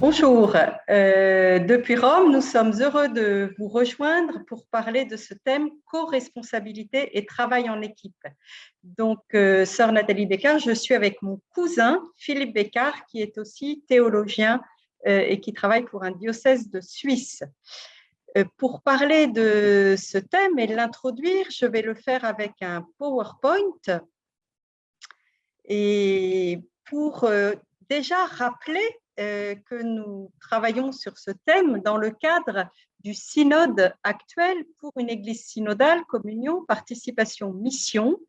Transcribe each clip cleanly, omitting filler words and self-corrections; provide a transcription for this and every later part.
Bonjour. Depuis Rome, nous sommes heureux de vous rejoindre pour parler de ce thème co-responsabilité et travail en équipe. Donc, sœur Nathalie Bécard, je suis avec mon cousin Philippe Bécard, qui est aussi théologien et qui travaille pour un diocèse de Suisse. Pour parler de ce thème et l'introduire, je vais le faire avec un PowerPoint. Et pour déjà rappeler que nous travaillons sur ce thème dans le cadre du synode actuel pour une église synodale, communion, participation, mission.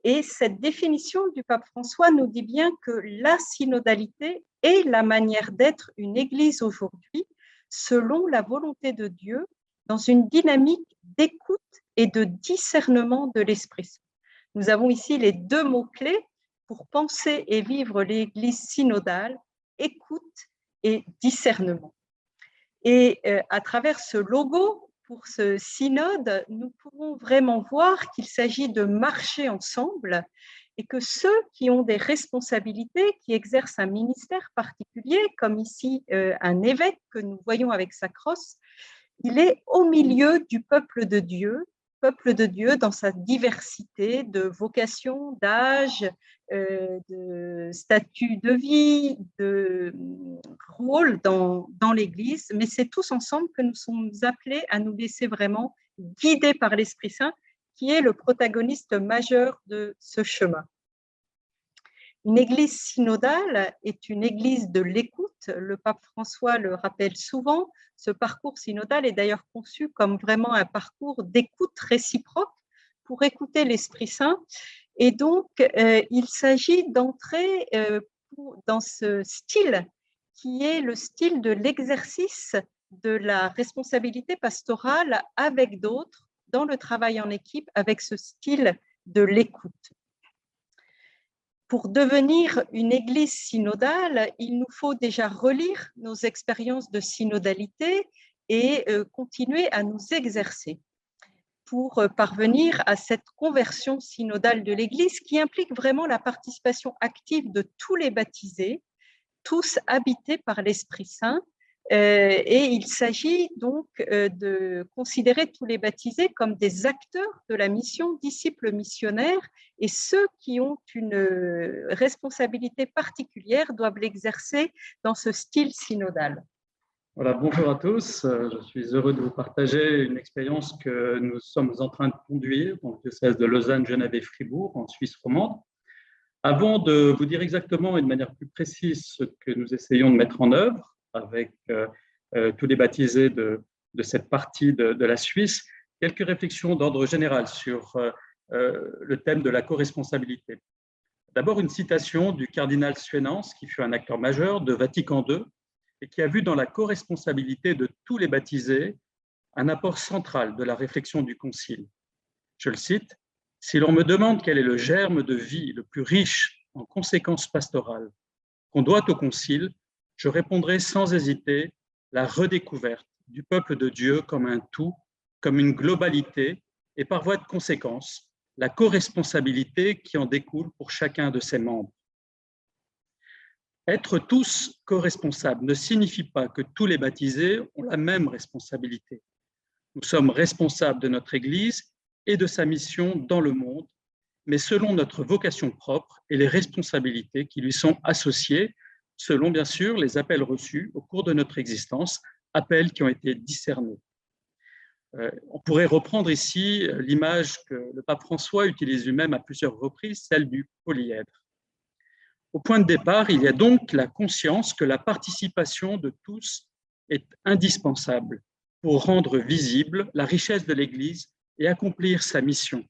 Et cette définition du pape François nous dit bien que la synodalité est la manière d'être une église aujourd'hui selon la volonté de Dieu dans une dynamique d'écoute et de discernement de l'Esprit Saint. Nous avons ici les deux mots-clés pour penser et vivre l'église synodale, écoute et discernement. Et à travers ce logo, pour ce synode, nous pouvons vraiment voir qu'il s'agit de marcher ensemble et que ceux qui ont des responsabilités, qui exercent un ministère particulier, comme ici un évêque que nous voyons avec sa crosse, il est au milieu du peuple de Dieu dans sa diversité de vocation, d'âge, de statut de vie, de rôle dans l'Église, mais c'est tous ensemble que nous sommes appelés à nous laisser vraiment guider par l'Esprit Saint, qui est le protagoniste majeur de ce chemin. Une église synodale est une église de l'écoute. Le pape François le rappelle souvent. Ce parcours synodal est d'ailleurs conçu comme vraiment un parcours d'écoute réciproque pour écouter l'Esprit Saint. Et donc, il s'agit d'entrer dans ce style qui est le style de l'exercice de la responsabilité pastorale avec d'autres dans le travail en équipe, avec ce style de l'écoute. Pour devenir une église synodale, il nous faut déjà relire nos expériences de synodalité et continuer à nous exercer pour parvenir à cette conversion synodale de l'église qui implique vraiment la participation active de tous les baptisés, tous habités par l'Esprit Saint. Et il s'agit donc de considérer tous les baptisés comme des acteurs de la mission, disciples missionnaires, et ceux qui ont une responsabilité particulière doivent l'exercer dans ce style synodal. Voilà, bonjour à tous. Je suis heureux de vous partager une expérience que nous sommes en train de conduire dans le diocèse de Lausanne, Genève et Fribourg, en Suisse romande. Avant de vous dire exactement et de manière plus précise ce que nous essayons de mettre en œuvre avec tous les baptisés de cette partie de la Suisse, quelques réflexions d'ordre général sur le thème de la co-responsabilité. D'abord, une citation du cardinal Suenens, qui fut un acteur majeur de Vatican II et qui a vu dans la co-responsabilité de tous les baptisés un apport central de la réflexion du Concile. Je le cite, « Si l'on me demande quel est le germe de vie le plus riche en conséquences pastorales qu'on doit au Concile, je répondrai sans hésiter la redécouverte du peuple de Dieu comme un tout, comme une globalité et par voie de conséquence, la co-responsabilité qui en découle pour chacun de ses membres. Être tous co-responsables ne signifie pas que tous les baptisés ont la même responsabilité. Nous sommes responsables de notre Église et de sa mission dans le monde, mais selon notre vocation propre et les responsabilités qui lui sont associées, selon bien sûr les appels reçus au cours de notre existence, appels qui ont été discernés. On pourrait reprendre ici l'image que le pape François utilise lui-même à plusieurs reprises, celle du polyèdre. Au point de départ, il y a donc la conscience que la participation de tous est indispensable pour rendre visible la richesse de l'Église et accomplir sa mission.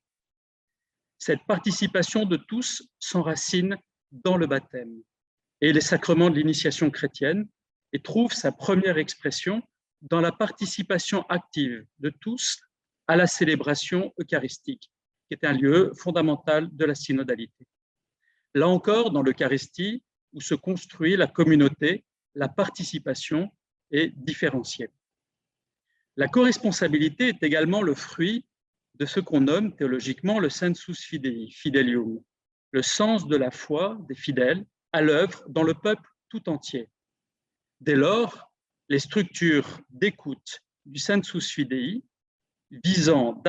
Cette participation de tous s'enracine dans le baptême et les sacrements de l'initiation chrétienne et trouve sa première expression dans la participation active de tous à la célébration eucharistique, qui est un lieu fondamental de la synodalité. Là encore, dans l'Eucharistie, où se construit la communauté, la participation est différenciée. La co-responsabilité est également le fruit de ce qu'on nomme théologiquement le sensus fidei, fidelium, le sens de la foi des fidèles à l'œuvre dans le peuple tout entier. Dès lors, les structures d'écoute du sensus fidei, visant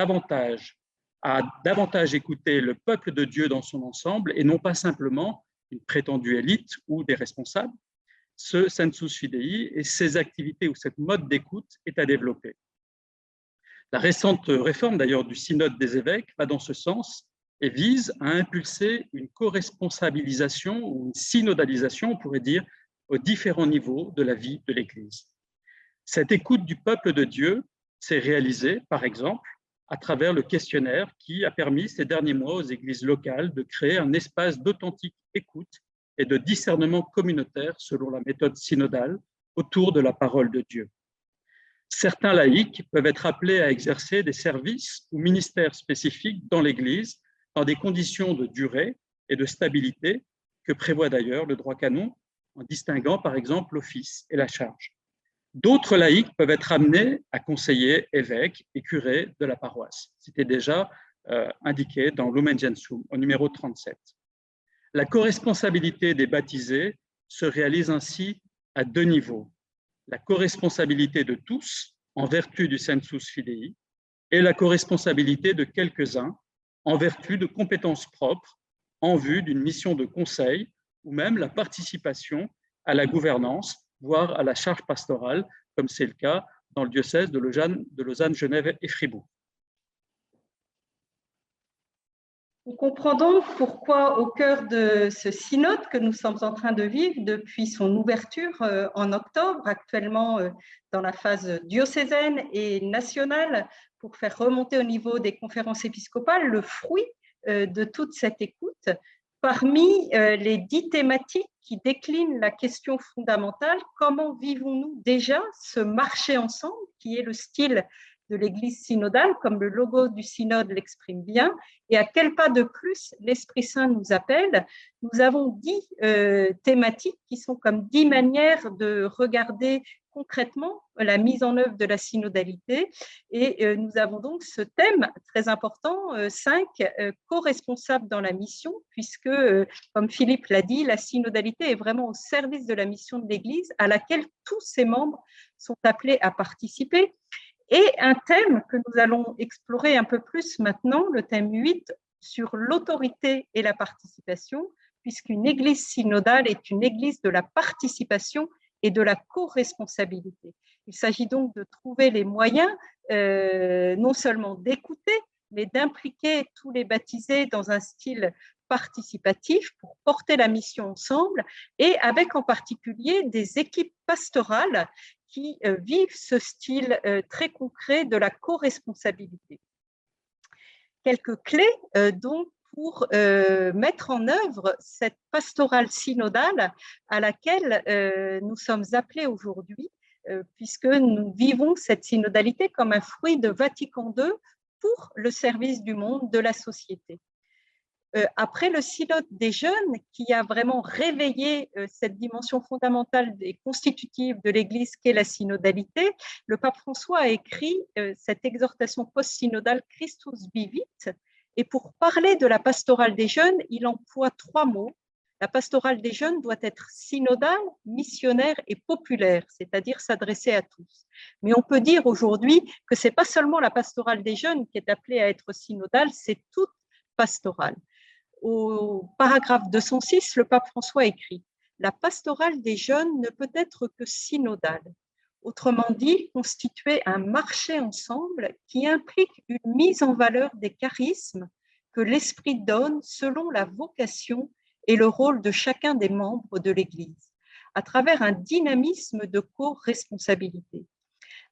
à davantage écouter le peuple de Dieu dans son ensemble et non pas simplement une prétendue élite ou des responsables, ce sensus fidei et ses activités ou cette mode d'écoute est à développer. La récente réforme d'ailleurs du synode des évêques va dans ce sens et vise à impulser une co-responsabilisation ou une synodalisation, on pourrait dire, aux différents niveaux de la vie de l'Église. Cette écoute du peuple de Dieu s'est réalisée, par exemple, à travers le questionnaire qui a permis ces derniers mois aux églises locales de créer un espace d'authentique écoute et de discernement communautaire selon la méthode synodale autour de la parole de Dieu. Certains laïcs peuvent être appelés à exercer des services ou ministères spécifiques dans l'Église dans des conditions de durée et de stabilité que prévoit d'ailleurs le droit canon en distinguant par exemple l'office et la charge. D'autres laïcs peuvent être amenés à conseiller évêques et curés de la paroisse. C'était déjà indiqué dans Lumen Gentium, au numéro 37. La corresponsabilité des baptisés se réalise ainsi à deux niveaux. La corresponsabilité de tous, en vertu du sensus fidei, et la corresponsabilité de quelques-uns, en vertu de compétences propres, en vue d'une mission de conseil, ou même la participation à la gouvernance, voire à la charge pastorale, comme c'est le cas dans le diocèse de Lausanne, Genève et Fribourg. Nous comprenons pourquoi, au cœur de ce synode que nous sommes en train de vivre depuis son ouverture en octobre, actuellement dans la phase diocésaine et nationale, pour faire remonter au niveau des conférences épiscopales le fruit de toute cette écoute, parmi les 10 thématiques qui déclinent la question fondamentale, comment vivons-nous déjà ce marché ensemble, qui est le style de l'Église synodale, comme le logo du synode l'exprime bien, et à quel pas de plus l'Esprit Saint nous appelle. Nous avons 10 thématiques qui sont comme 10 manières de regarder concrètement la mise en œuvre de la synodalité, et nous avons donc ce thème très important, 5, co-responsables dans la mission, puisque, comme Philippe l'a dit, la synodalité est vraiment au service de la mission de l'Église, à laquelle tous ses membres sont appelés à participer. Et un thème que nous allons explorer un peu plus maintenant, le thème 8, sur l'autorité et la participation, puisqu'une église synodale est une église de la participation et de la co-responsabilité. Il s'agit donc de trouver les moyens non seulement d'écouter, mais d'impliquer tous les baptisés dans un style participatif pour porter la mission ensemble, et avec en particulier des équipes pastorales qui vivent ce style très concret de la co-responsabilité. Quelques clés donc pour mettre en œuvre cette pastorale synodale à laquelle nous sommes appelés aujourd'hui, puisque nous vivons cette synodalité comme un fruit de Vatican II pour le service du monde, de la société. Après le synode des jeunes, qui a vraiment réveillé cette dimension fondamentale et constitutive de l'Église qu'est la synodalité, le pape François a écrit cette exhortation post-synodale Christus vivit, et pour parler de la pastorale des jeunes, il emploie 3 mots. La pastorale des jeunes doit être synodale, missionnaire et populaire, c'est-à-dire s'adresser à tous. Mais on peut dire aujourd'hui que ce n'est pas seulement la pastorale des jeunes qui est appelée à être synodale, c'est toute pastorale. Au paragraphe 206, le pape François écrit « La pastorale des jeunes ne peut être que synodale, autrement dit, constituer un marché ensemble qui implique une mise en valeur des charismes que l'Esprit donne selon la vocation et le rôle de chacun des membres de l'Église, à travers un dynamisme de co-responsabilité.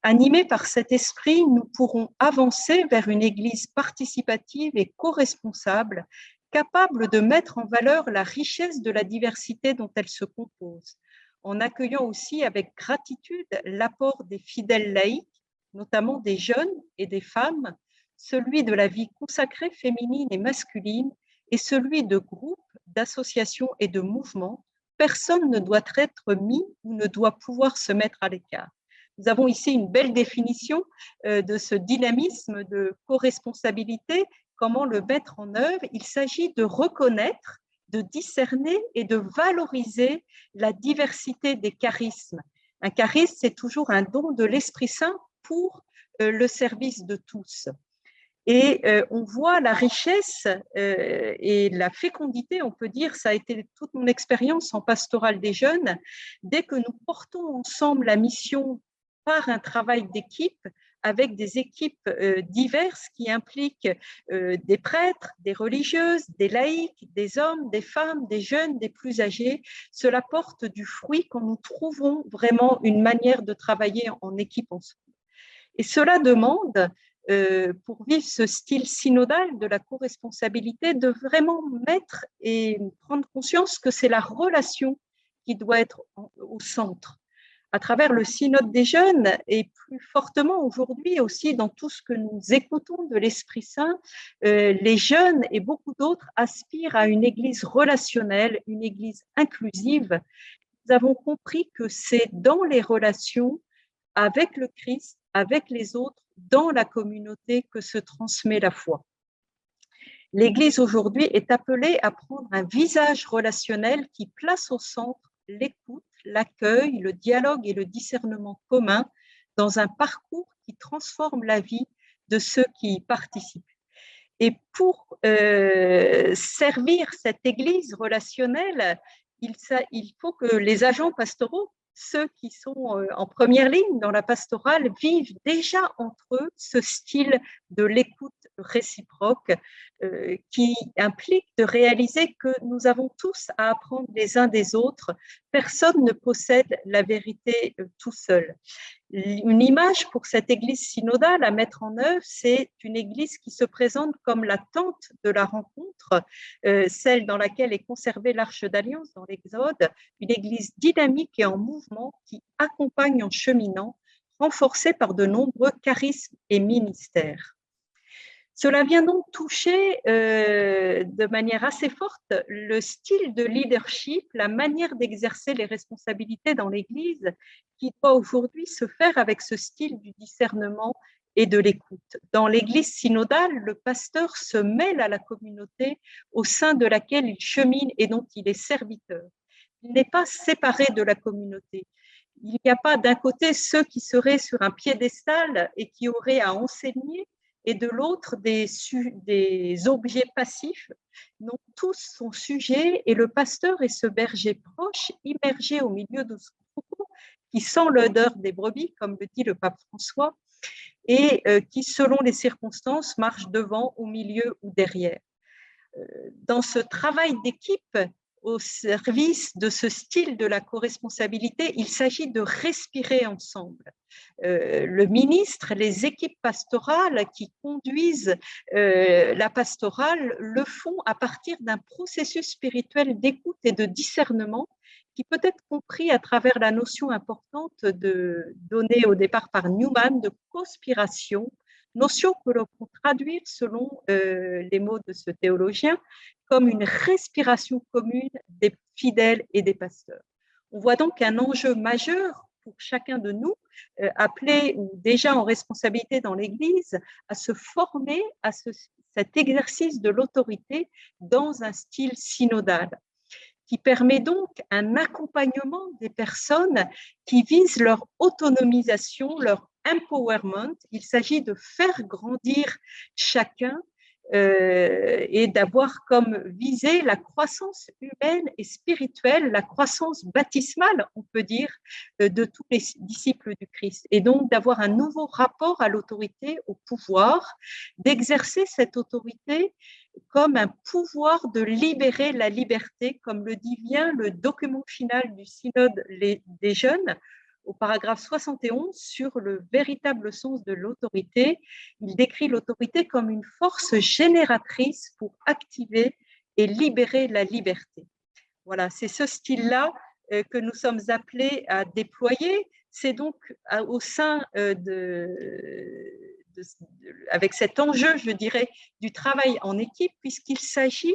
Animés par cet esprit, nous pourrons avancer vers une Église participative et co-responsable, capable de mettre en valeur la richesse de la diversité dont elle se compose, en accueillant aussi avec gratitude l'apport des fidèles laïcs, notamment des jeunes et des femmes, celui de la vie consacrée féminine et masculine, et celui de groupes, d'associations et de mouvements. Personne ne doit être mis ou ne doit pouvoir se mettre à l'écart. Nous avons ici une belle définition de ce dynamisme de co-responsabilité. Comment le mettre en œuvre? Il s'agit de reconnaître, de discerner et de valoriser la diversité des charismes, Un charisme, c'est toujours un don de l'Esprit Saint pour le service de tous. Et on voit la richesse et la fécondité, on peut dire, ça a été toute mon expérience en pastoral des jeunes. Dès que nous portons ensemble la mission par un travail d'équipe, avec des équipes diverses qui impliquent des prêtres, des religieuses, des laïcs, des hommes, des femmes, des jeunes, des plus âgés, cela porte du fruit quand nous trouvons vraiment une manière de travailler en équipe ensemble. Et cela demande, pour vivre ce style synodal de la co-responsabilité, de vraiment mettre et prendre conscience que c'est la relation qui doit être au centre. À travers le synode des jeunes et plus fortement aujourd'hui aussi dans tout ce que nous écoutons de l'Esprit Saint, les jeunes et beaucoup d'autres aspirent à une église relationnelle, une église inclusive. Nous avons compris que c'est dans les relations avec le Christ, avec les autres, dans la communauté que se transmet la foi. L'Église aujourd'hui est appelée à prendre un visage relationnel qui place au centre l'écoute, l'accueil, le dialogue et le discernement commun dans un parcours qui transforme la vie de ceux qui y participent. Et pour servir cette Église relationnelle, il faut que les agents pastoraux, ceux qui sont en première ligne dans la pastorale, vivent déjà entre eux ce style de l'écoute réciproque qui implique de réaliser que nous avons tous à apprendre les uns des autres. Personne ne possède la vérité tout seul. Une image pour cette église synodale à mettre en œuvre, c'est une église qui se présente comme la tente de la rencontre, celle dans laquelle est conservée l'Arche d'Alliance dans l'Exode, une église dynamique et en mouvement qui accompagne en cheminant, renforcée par de nombreux charismes et ministères. Cela vient donc toucher de manière assez forte le style de leadership, la manière d'exercer les responsabilités dans l'Église qui doit aujourd'hui se faire avec ce style du discernement et de l'écoute. Dans l'Église synodale, le pasteur se mêle à la communauté au sein de laquelle il chemine et dont il est serviteur. Il n'est pas séparé de la communauté. Il n'y a pas d'un côté ceux qui seraient sur un piédestal et qui auraient à enseigner, et de l'autre des objets passifs. Donc tous sont sujets et le pasteur est ce berger proche, immergé au milieu de son troupeau, qui sent l'odeur des brebis, comme le dit le pape François, et qui, selon les circonstances, marche devant, au milieu ou derrière. Dans ce travail d'équipe, au service de ce style de la co-responsabilité, il s'agit de respirer ensemble. Le ministre, les équipes pastorales qui conduisent la pastorale le font à partir d'un processus spirituel d'écoute et de discernement qui peut être compris à travers la notion importante donnée au départ par Newman de conspiration, notion que l'on peut traduire selon les mots de ce théologien comme une respiration commune des fidèles et des pasteurs. On voit donc un enjeu majeur pour chacun de nous, appelés ou déjà en responsabilité dans l'Église, à se former à cet exercice de l'autorité dans un style synodal, qui permet donc un accompagnement des personnes qui visent leur autonomisation, leur empowerment. Il s'agit de faire grandir chacun et d'avoir comme visée la croissance humaine et spirituelle, la croissance baptismale, on peut dire, de tous les disciples du Christ. Et donc d'avoir un nouveau rapport à l'autorité, au pouvoir, d'exercer cette autorité comme un pouvoir de libérer la liberté, comme le dit bien le document final du synode des jeunes, au paragraphe 71, sur le véritable sens de l'autorité. Il décrit l'autorité comme une force génératrice pour activer et libérer la liberté. Voilà, c'est ce style-là que nous sommes appelés à déployer. C'est donc au sein avec cet enjeu, je dirais, du travail en équipe, puisqu'il s'agit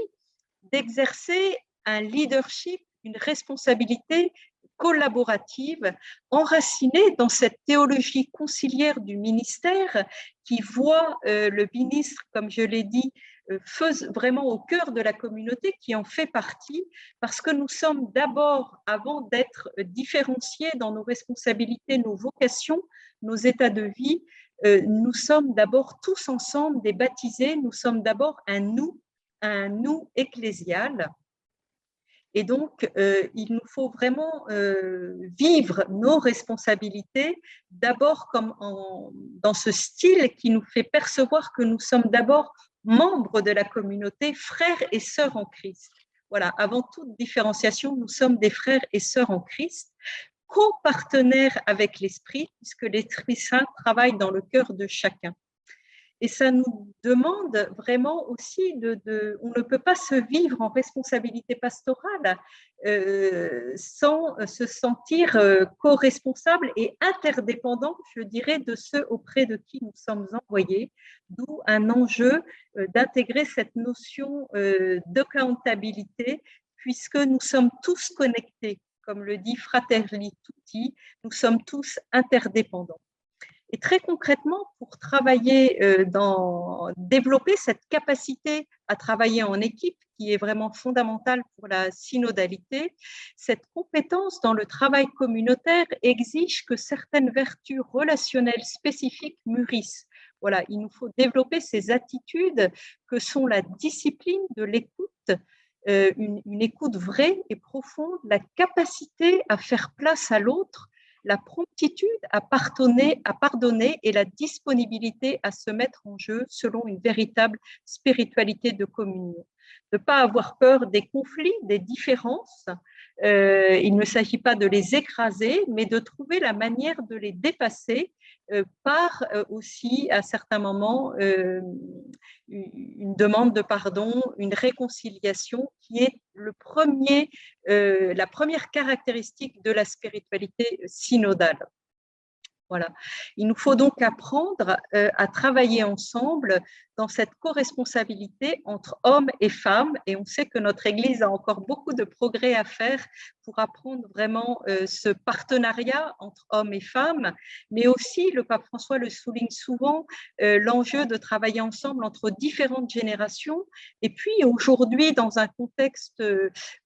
d'exercer un leadership, une responsabilité collaborative, enracinée dans cette théologie conciliaire du ministère qui voit le ministre, comme je l'ai dit, vraiment au cœur de la communauté, qui en fait partie, parce que nous sommes d'abord, avant d'être différenciés dans nos responsabilités, nos vocations, nos états de vie, nous sommes d'abord tous ensemble des baptisés, nous sommes d'abord un nous ecclésial. Et donc, il nous faut vraiment vivre nos responsabilités, d'abord dans ce style qui nous fait percevoir que nous sommes d'abord membres de la communauté, frères et sœurs en Christ. Voilà, avant toute différenciation, nous sommes des frères et sœurs en Christ, copartenaires avec l'Esprit, puisque l'Esprit Saint travaille dans le cœur de chacun. Et ça nous demande vraiment aussi on ne peut pas se vivre en responsabilité pastorale sans se sentir co-responsable et interdépendant, je dirais, de ceux auprès de qui nous sommes envoyés, d'où un enjeu d'intégrer cette notion d'accountabilité, puisque nous sommes tous connectés, comme le dit Fratelli Tutti, nous sommes tous interdépendants. Et très concrètement, pour travailler développer cette capacité à travailler en équipe, qui est vraiment fondamentale pour la synodalité, cette compétence dans le travail communautaire exige que certaines vertus relationnelles spécifiques mûrissent. Voilà, il nous faut développer ces attitudes que sont la discipline de l'écoute, une écoute vraie et profonde, la capacité à faire place à l'autre, la promptitude à pardonner et la disponibilité à se mettre en jeu selon une véritable spiritualité de communion. Ne pas avoir peur des conflits, des différences. Il ne s'agit pas de les écraser, mais de trouver la manière de les dépasser par aussi, à certains moments, une demande de pardon, une réconciliation qui est la première caractéristique de la spiritualité synodale. Voilà. Il nous faut donc apprendre à travailler ensemble dans cette co-responsabilité entre hommes et femmes. Et on sait que notre Église a encore beaucoup de progrès à faire pour apprendre vraiment ce partenariat entre hommes et femmes. Mais aussi, le pape François le souligne souvent, l'enjeu de travailler ensemble entre différentes générations. Et puis aujourd'hui, dans un contexte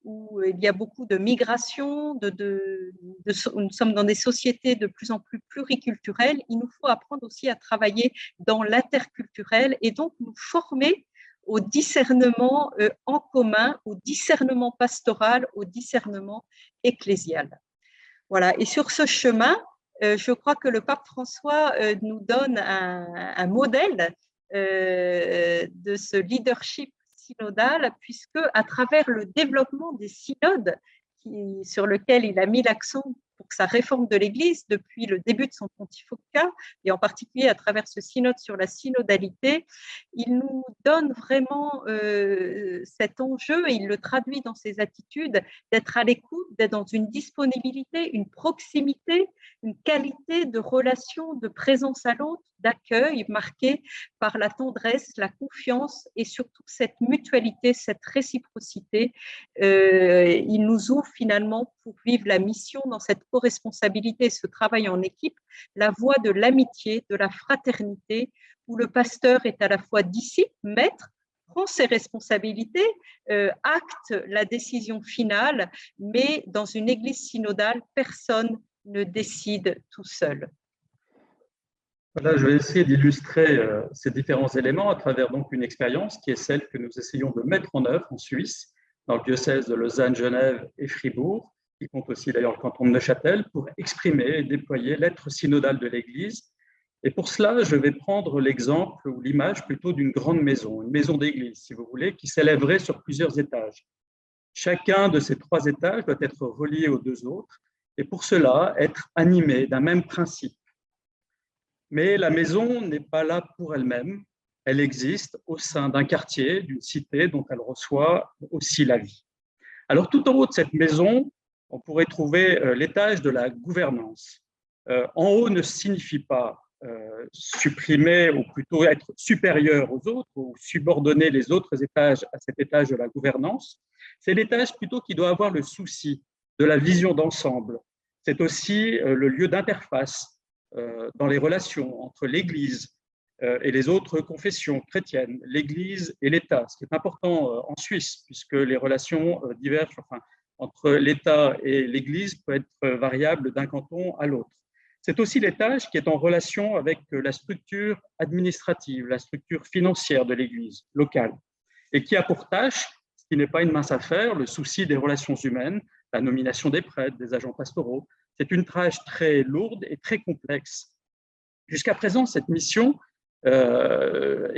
où il y a beaucoup de migration, nous sommes dans des sociétés de plus en plus pluriculturelles, il nous faut apprendre aussi à travailler dans l'interculturel et donc nous former au discernement en commun, au discernement pastoral, au discernement ecclésial. Voilà. Et sur ce chemin, je crois que le pape François nous donne un modèle de ce leadership synodal, puisque à travers le développement des synodes, sur lequel il a mis l'accent pour sa réforme de l'Église depuis le début de son pontificat, et en particulier à travers ce synode sur la synodalité, il nous donne vraiment cet enjeu, et il le traduit dans ses attitudes, d'être à l'écoute, d'être dans une disponibilité, une proximité, une qualité de relation, de présence à l'autre, d'accueil marquée par la tendresse, la confiance et surtout cette mutualité, cette réciprocité. Il nous ouvre finalement pour vivre la mission dans cette co-responsabilité, ce travail en équipe, la voie de l'amitié, de la fraternité, où le pasteur est à la fois disciple, maître, prend ses responsabilités, acte la décision finale, mais dans une église synodale, personne ne décide tout seul. Voilà, je vais essayer d'illustrer ces différents éléments à travers donc une expérience qui est celle que nous essayons de mettre en œuvre en Suisse, dans le diocèse de Lausanne, Genève et Fribourg, qui compte aussi d'ailleurs le canton de Neuchâtel, pour exprimer et déployer l'être synodal de l'Église. Et pour cela, je vais prendre l'exemple ou l'image plutôt d'une grande maison, une maison d'église, si vous voulez, qui s'élèverait sur plusieurs étages. Chacun de ces 3 étages doit être relié aux 2 autres, et pour cela, être animé d'un même principe. Mais la maison n'est pas là pour elle-même, elle existe au sein d'un quartier, d'une cité dont elle reçoit aussi la vie. Alors tout en haut de cette maison, on pourrait trouver l'étage de la gouvernance. En haut ne signifie pas supprimer ou plutôt être supérieur aux autres ou subordonner les autres étages à cet étage de la gouvernance. C'est l'étage plutôt qui doit avoir le souci de la vision d'ensemble. C'est aussi le lieu d'interface dans les relations entre l'Église et les autres confessions chrétiennes, l'Église et l'État, ce qui est important en Suisse, puisque les relations divergent entre l'État et l'Église peuvent être variables d'un canton à l'autre. C'est aussi l'étage qui est en relation avec la structure administrative, la structure financière de l'Église locale, et qui a pour tâche, ce qui n'est pas une mince affaire, le souci des relations humaines, la nomination des prêtres, des agents pastoraux. C'est une tâche très lourde et très complexe. Jusqu'à présent, cette mission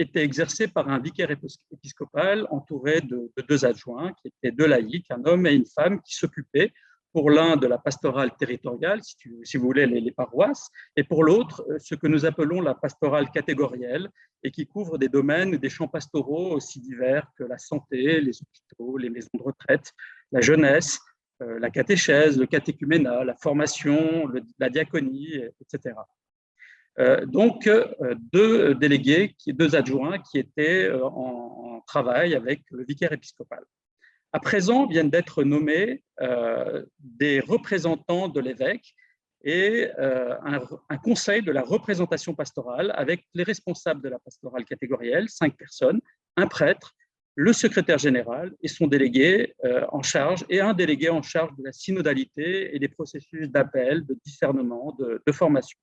était exercée par un vicaire épiscopal entouré de 2 adjoints, qui étaient 2 laïcs, un homme et une femme, qui s'occupaient pour l'un de la pastorale territoriale, si vous voulez, les paroisses, et pour l'autre, ce que nous appelons la pastorale catégorielle, et qui couvre des domaines, des champs pastoraux aussi divers que la santé, les hôpitaux, les maisons de retraite, la jeunesse, la catéchèse, le catéchuménat, la formation, la diaconie, etc. Donc, 2 délégués, 2 adjoints qui étaient en travail avec le vicaire épiscopal. À présent, viennent d'être nommés des représentants de l'évêque et un conseil de la représentation pastorale avec les responsables de la pastorale catégorielle, 5 personnes, un prêtre, le secrétaire général et son délégué en charge, et un délégué en charge de la synodalité et des processus d'appel, de discernement, de formation.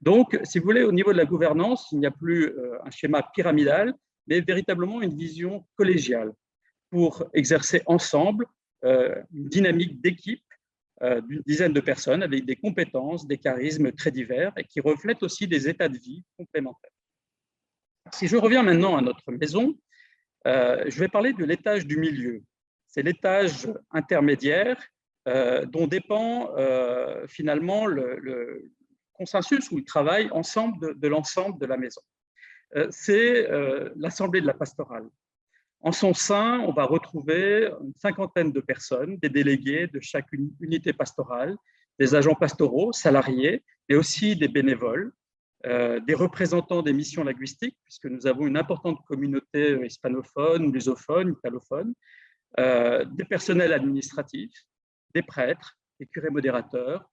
Donc, si vous voulez, au niveau de la gouvernance, il n'y a plus un schéma pyramidal, mais véritablement une vision collégiale pour exercer ensemble une dynamique d'équipe d'une dizaine de personnes avec des compétences, des charismes très divers et qui reflètent aussi des états de vie complémentaires. Si je reviens maintenant à notre maison, je vais parler de l'étage du milieu. C'est l'étage intermédiaire dont dépend finalement le consensus ou le travail ensemble de l'ensemble de la maison. C'est l'assemblée de la pastorale. En son sein, on va retrouver une 50aine de personnes, des délégués de chaque unité pastorale, des agents pastoraux, salariés, mais aussi des bénévoles, des représentants des missions linguistiques, puisque nous avons une importante communauté hispanophone, lusophone, italophone, des personnels administratifs, des prêtres, des curés modérateurs,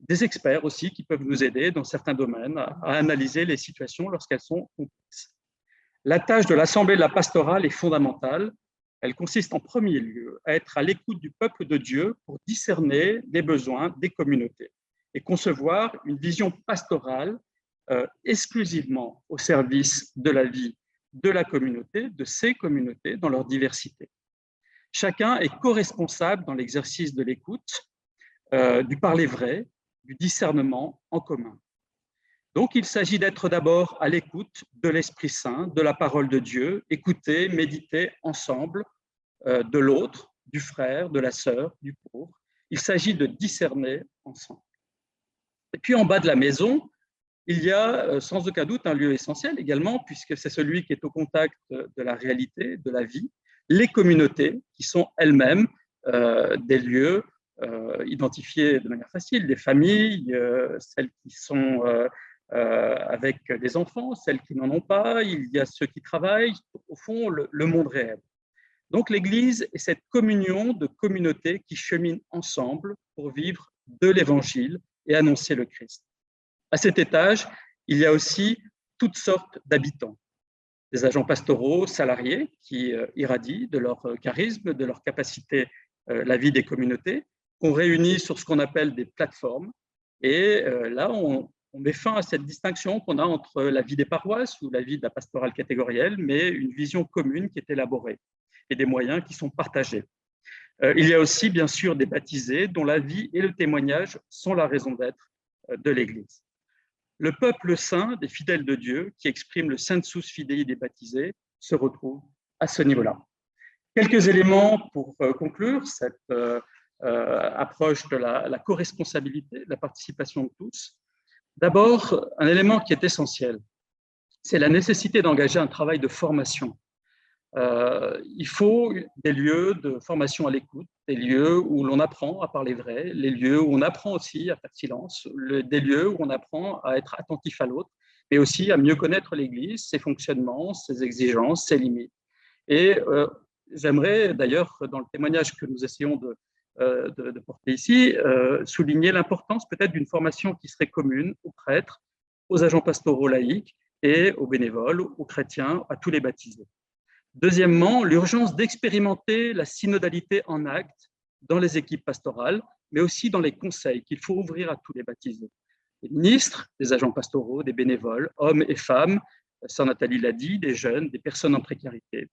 des experts aussi qui peuvent nous aider dans certains domaines à analyser les situations lorsqu'elles sont complexes. La tâche de l'Assemblée de la pastorale est fondamentale. Elle consiste en premier lieu à être à l'écoute du peuple de Dieu pour discerner les besoins des communautés et concevoir une vision pastorale exclusivement au service de la vie de la communauté, de ces communautés dans leur diversité. Chacun est co-responsable dans l'exercice de l'écoute, du parler vrai, du discernement en commun. Donc, il s'agit d'être d'abord à l'écoute de l'Esprit Saint, de la parole de Dieu, écouter, méditer ensemble de l'autre, du frère, de la sœur, du pauvre. Il s'agit de discerner ensemble. Et puis, en bas de la maison, il y a sans aucun doute un lieu essentiel également, puisque c'est celui qui est au contact de la réalité, de la vie, les communautés qui sont elles-mêmes des lieux identifiés de manière facile, des familles, celles qui sont avec des enfants, celles qui n'en ont pas, il y a ceux qui travaillent, au fond, le monde réel. Donc l'Église est cette communion de communautés qui cheminent ensemble pour vivre de l'Évangile et annoncer le Christ. À cet étage, il y a aussi toutes sortes d'habitants, des agents pastoraux, salariés qui irradient de leur charisme, de leur capacité la vie des communautés, qu'on réunit sur ce qu'on appelle des plateformes. Et là, on met fin à cette distinction qu'on a entre la vie des paroisses ou la vie de la pastorale catégorielle, mais une vision commune qui est élaborée et des moyens qui sont partagés. Il y a aussi, bien sûr, des baptisés dont la vie et le témoignage sont la raison d'être de l'Église. Le peuple saint des fidèles de Dieu, qui exprime le sensus fidei des baptisés, se retrouve à ce niveau-là. Quelques éléments pour conclure cette approche de la co-responsabilité, de la participation de tous. D'abord, un élément qui est essentiel, c'est la nécessité d'engager un travail de formation. Il faut des lieux de formation à l'écoute, des lieux où l'on apprend à parler vrai, les lieux où on apprend aussi à faire silence, des lieux où on apprend à être attentif à l'autre, mais aussi à mieux connaître l'Église, ses fonctionnements, ses exigences, ses limites. Et j'aimerais d'ailleurs, dans le témoignage que nous essayons de porter ici, souligner l'importance peut-être d'une formation qui serait commune aux prêtres, aux agents pastoraux laïcs et aux bénévoles, aux chrétiens, à tous les baptisés. Deuxièmement, l'urgence d'expérimenter la synodalité en acte dans les équipes pastorales, mais aussi dans les conseils qu'il faut ouvrir à tous les baptisés. Des ministres, des agents pastoraux, des bénévoles, hommes et femmes, Sœur Nathalie l'a dit, des jeunes, des personnes en précarité.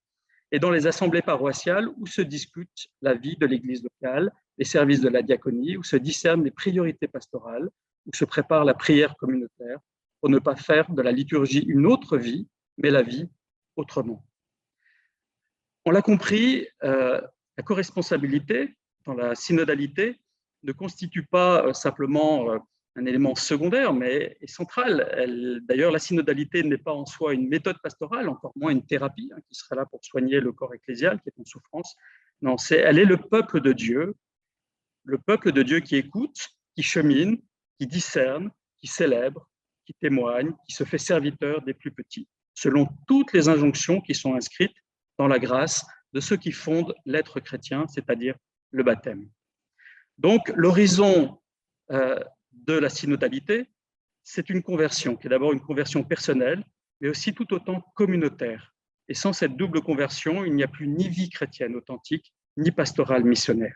Et dans les assemblées paroissiales où se discute la vie de l'Église locale, les services de la diaconie, où se discernent les priorités pastorales, où se prépare la prière communautaire pour ne pas faire de la liturgie une autre vie, mais la vie autrement. On l'a compris, la corresponsabilité dans la synodalité ne constitue pas simplement un élément secondaire, mais est central. D'ailleurs, la synodalité n'est pas en soi une méthode pastorale, encore moins une thérapie qui serait là pour soigner le corps ecclésial qui est en souffrance. Non, elle est le peuple de Dieu qui écoute, qui chemine, qui discerne, qui célèbre, qui témoigne, qui se fait serviteur des plus petits, selon toutes les injonctions qui sont inscrites dans la grâce de ceux qui fondent l'être chrétien, c'est-à-dire le baptême. Donc, l'horizon de la synodalité, c'est une conversion, qui est d'abord une conversion personnelle, mais aussi tout autant communautaire. Et sans cette double conversion, il n'y a plus ni vie chrétienne authentique, ni pastorale missionnaire.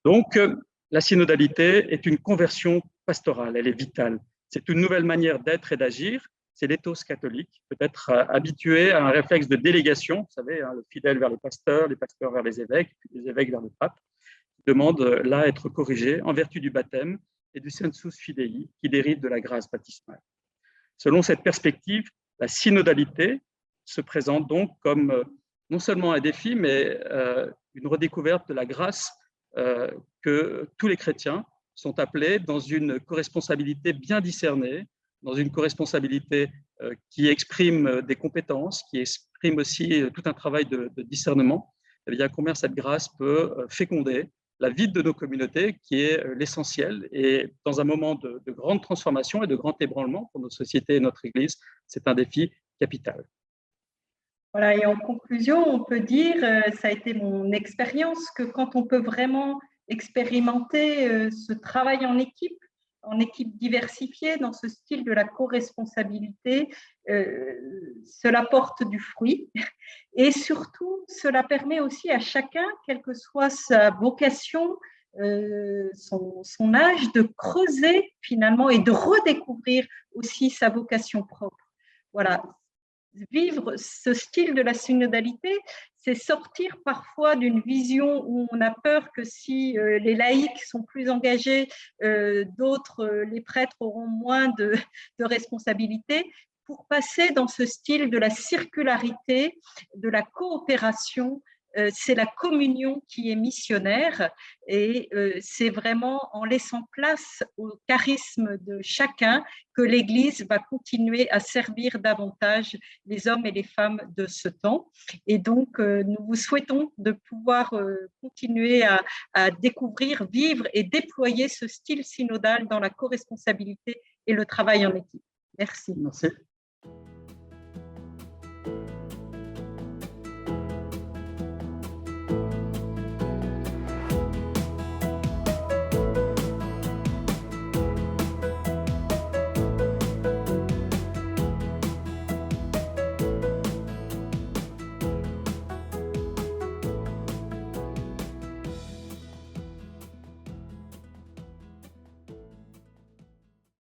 Donc, la synodalité est une conversion pastorale, elle est vitale. C'est une nouvelle manière d'être et d'agir. C'est l'éthos catholique, peut-être habitué à un réflexe de délégation, vous savez, le fidèle vers les pasteurs vers les évêques, puis les évêques vers le pape, qui demande là à être corrigé en vertu du baptême et du sensus fidei qui dérive de la grâce baptismale. Selon cette perspective, la synodalité se présente donc comme non seulement un défi, mais une redécouverte de la grâce que tous les chrétiens sont appelés dans une corresponsabilité bien discernée, dans une corresponsabilité qui exprime des compétences, qui exprime aussi tout un travail de discernement. Eh bien, combien cette grâce peut féconder la vie de nos communautés, qui est l'essentiel. Et dans un moment de grande transformation et de grand ébranlement pour nos sociétés et notre Église, c'est un défi capital. Voilà, et en conclusion, on peut dire, ça a été mon expérience, que quand on peut vraiment expérimenter ce travail en équipe diversifiée, dans ce style de la co-responsabilité, cela porte du fruit. Et surtout, cela permet aussi à chacun, quelle que soit sa vocation, son âge, de creuser finalement et de redécouvrir aussi sa vocation propre. Voilà. Vivre ce style de la synodalité, c'est sortir parfois d'une vision où on a peur que si les laïcs sont plus engagés, d'autres, les prêtres, auront moins de responsabilités, pour passer dans ce style de la circularité, de la coopération. C'est la communion qui est missionnaire et c'est vraiment en laissant place au charisme de chacun que l'Église va continuer à servir davantage les hommes et les femmes de ce temps. Et donc, nous vous souhaitons de pouvoir continuer à découvrir, vivre et déployer ce style synodal dans la co-responsabilité et le travail en équipe. Merci. Merci.